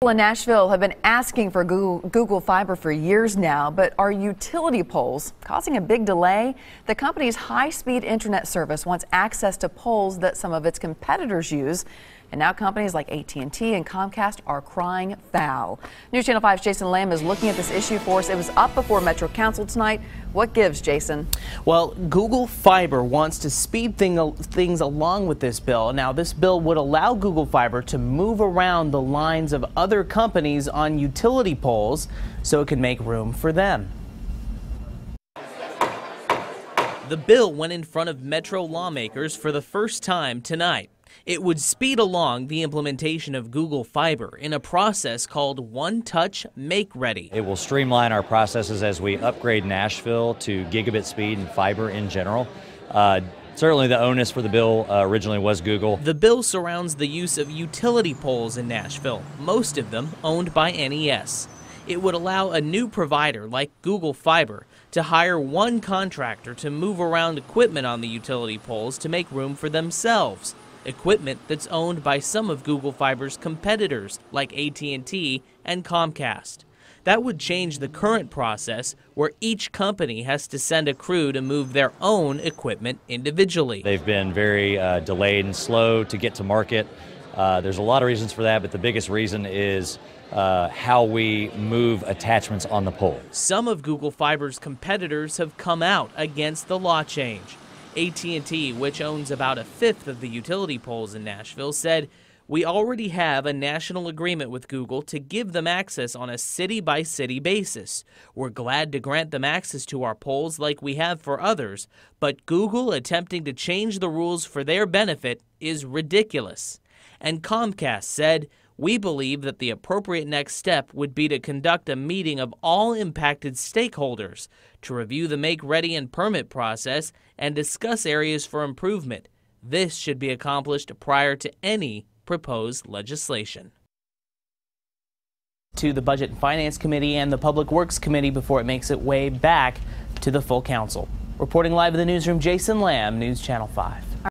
People in Nashville have been asking for Google Fiber for years now, but are utility poles causing a big delay? The company's high-speed internet service wants access to poles that some of its competitors use. And now companies like AT&T and Comcast are crying foul. News Channel 5's Jason Lamb is looking at this issue for us. It was up before Metro Council tonight. What gives, Jason? Well, Google Fiber wants to speed things along with this bill. Now, this bill would allow Google Fiber to move around the lines of other companies on utility poles so it can make room for them. The bill went in front of Metro lawmakers for the first time tonight. It would speed along the implementation of Google Fiber in a process called One Touch Make Ready. It will streamline our processes as we upgrade Nashville to gigabit speed and fiber in general. Certainly the onus for the bill originally was Google. The bill surrounds the use of utility poles in Nashville, most of them owned by NES. It would allow a new provider like Google Fiber to hire one contractor to move around equipment on the utility poles to make room for themselves. Equipment that's owned by some of Google Fiber's competitors like AT&T and Comcast. That would change the current process where each company has to send a crew to move their own equipment individually. They've been very delayed and slow to get to market. There's a lot of reasons for that, but the biggest reason is how we move attachments on the pole. Some of Google Fiber's competitors have come out against the law change. AT&T, which owns about a fifth of the utility poles in Nashville, said, "We already have a national agreement with Google to give them access on a city-by-city basis. We're glad to grant them access to our poles like we have for others, but Google attempting to change the rules for their benefit is ridiculous." And Comcast said, "We believe that the appropriate next step would be to conduct a meeting of all impacted stakeholders to review the make ready and permit process and discuss areas for improvement. This should be accomplished prior to any proposed legislation." To the Budget and Finance Committee and the Public Works Committee before it makes its way back to the full council. Reporting live in the newsroom, Jason Lamb, News Channel 5.